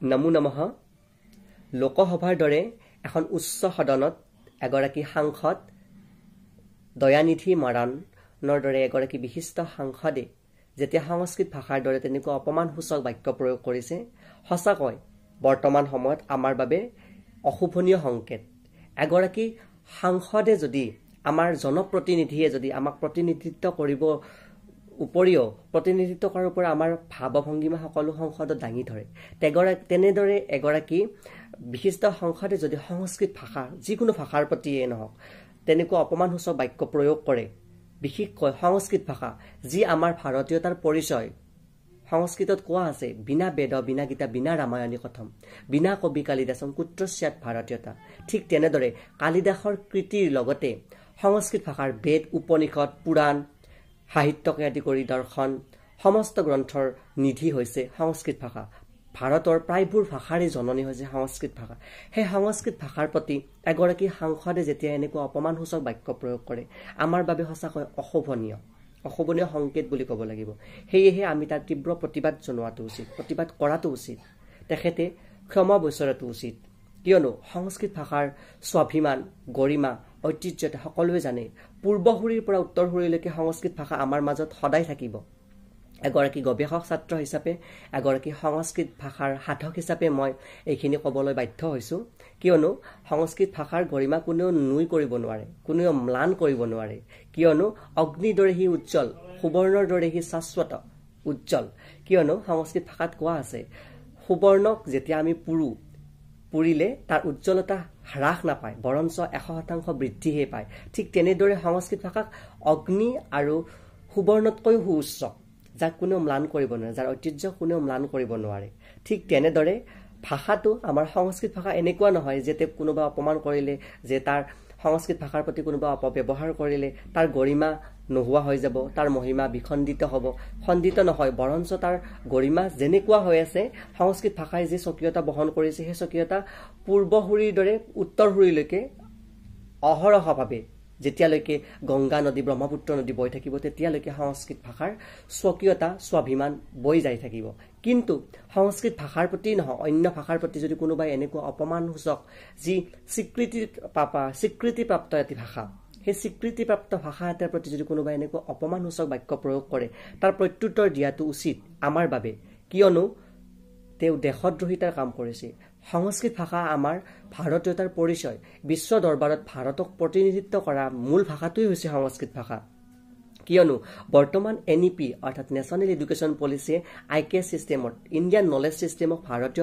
নমো নমঃ লোকসভাৰ দৰে এখন উচ্চ সদনত এগৰাকী সাংসদ দয়ানিধি মাৰাণৰ দৰে এগৰাকী বিশিষ্ট সাংসদে যেতিয়া সংস্কৃত ভাষাৰ দৰে তেনেকুৱা অপমানসূচক বাক্য প্ৰয়োগ কৰিছে সঁচাকৈ বৰ্তমান সময়ত আমাৰ বাবে অশুভনীয় সংকেত। এগৰাকী সাংসদে যদি আমাৰ জনপ্ৰতিনিধিয়ে যদি আমাক প্ৰতিনিধিত্ব কৰিব উপৰিও প্ৰতিনিধিত্ব কৰাৰ পৰা আমাৰ ভাৱভংগীমা সকলো সংসদত দাঙি ধৰে তেনেদৰে এগৰাকী বিশিষ্ট সংসদে যদি সংস্কৃত ভাষা যিকোনো ভাষাৰ প্ৰতিয়ে নহওক তেনেকুৱা অপমানসূচক বাক্য প্ৰয়োগ কৰে বিশেষকৈ সংস্কৃত ভাষা যি আমাৰ ভাৰতীয়তাৰ পৰিচয়। সংস্কৃতত কোৱা আছে বিনা বেদ বিনা গীতা বিনা ৰামায়ণী কথম বিনা কবি কালিদাসম কুত্ৰস্যাৎ ভাৰতীয়তা। ঠিক তেনেদৰে কালিদাসৰ কৃতিৰ লগতে সংস্কৃত ভাষাৰ বেদ উপনিষদ পুৰাণ সাহিত্যকে আদি কৰি দৰ্শন সমস্ত গ্ৰন্থৰ নিধি হৈছে সংস্কৃত ভাষা। ভাৰতৰ প্ৰায়বোৰ ভাষাৰে জননী হৈছে সংস্কৃত ভাষা। সেই সংস্কৃত ভাষাৰ প্ৰতি এগৰাকী সাংসদে যেতিয়া এনেকুৱা অপমানসূচক বাক্য প্ৰয়োগ কৰে আমাৰ বাবে সঁচাকৈ অশুভনীয় সংকেত বুলি ক'ব লাগিব। সেয়েহে আমি তাৰ তীব্ৰ প্ৰতিবাদ জনোৱাটো উচিত, প্ৰতিবাদ কৰাটো উচিত, তেখেতে ক্ষমা বিচৰাটো উচিত। কিয়নো সংস্কৃত ভাষাৰ স্বাভিমান গৰিমা ঐতিহ্যতা সকলোৱে জানে। পূৰ্বসূৰীৰ পৰা উত্তৰসূৰীলৈকে সংস্কৃত ভাষা আমাৰ মাজত সদায় থাকিব। এগৰাকী গৱেষক ছাত্ৰ হিচাপে এগৰাকী সংস্কৃত ভাষাৰ সাধক হিচাপে মই এইখিনি ক'বলৈ বাধ্য হৈছোঁ। কিয়নো সংস্কৃত ভাষাৰ গৰিমা কোনেও নুই কৰিব নোৱাৰে, কোনেও ম্লান কৰিব নোৱাৰে। কিয়নো অগ্নিৰ দৰে সি উজ্জ্বল, সুবৰ্ণৰ দৰে সি শাশ্বত উজ্জ্বল। কিয়নো সংস্কৃত ভাষাত কোৱা আছে সুবৰ্ণক যেতিয়া আমি পুৰিলে তাৰ উজ্জ্বলতা হ্ৰাস নাপায় বৰঞ্চ 100% বৃদ্ধিহে পায়। ঠিক তেনেদৰে সংস্কৃত ভাষাক অগ্নি আৰু সুবৰ্ণতকৈও সুউচ্চ, যাক কোনেও ম্লান কৰিব নোৱাৰে, যাৰ ঐতিহ্য কোনেও ম্লান কৰিব নোৱাৰে। ঠিক তেনেদৰে ভাষাটো আমাৰ সংস্কৃত ভাষা এনেকুৱা নহয় যে কোনোবা অপমান কৰিলে যে তাৰ সংস্কৃত ভাষাৰ প্ৰতি কোনোবা অপব্যৱহাৰ কৰিলে তাৰ গৰিমা নোহোৱা হৈ যাব, তাৰ মহিমা বিখণ্ডিত হ'ব। খণ্ডিত নহয়, বৰঞ্চ তাৰ গৰিমা যেনেকুৱা হৈ আছে সংস্কৃত ভাষাই যি স্বকীয়তা বহন কৰিছে সেই স্বকীয়তা পূৰ্বসূৰীৰ দৰে উত্তৰসূৰীলৈকে অহৰহভাৱে যেতিয়ালৈকে গংগা নদী ব্ৰহ্মপুত্ৰ নদী বৈ থাকিব তেতিয়ালৈকে সংস্কৃত ভাষাৰ স্বকীয়তা স্বাভিমান বৈ যাই থাকিব। কিন্তু সংস্কৃত ভাষাৰ প্ৰতি নহয় অন্য ভাষাৰ প্ৰতি যদি কোনোবাই এনেকুৱা অপমানসূচক যি স্বীকৃতিপ্ৰাপ্ত এটি ভাষা সেই স্বীকৃতিপ্ৰাপ্ত ভাষা এটাৰ প্ৰতি যদি কোনোবাই এনেকুৱা অপমানসূচক বাক্য প্ৰয়োগ কৰে তাৰ প্ৰত্যুত্তৰ দিয়াটো উচিত আমাৰ বাবে। কিয়নো তেওঁ দেশদ্ৰোহিতাৰ কাম কৰিছে। সংস্কৃত ভাষা আমাৰ ভাৰতীয়তাৰ পৰিচয়। বিশ্ব দৰবাৰত ভাৰতক প্ৰতিনিধিত্ব কৰা মূল ভাষাটোৱেই হৈছে সংস্কৃত ভাষা। কিয়নো বৰ্তমান NEP অৰ্থাৎ নেশ্যনেল এডুকেশ্যন পলিচিয়ে IKS ছিষ্টেমত ইণ্ডিয়ান নলেজ ছিষ্টেমক ভাৰতীয়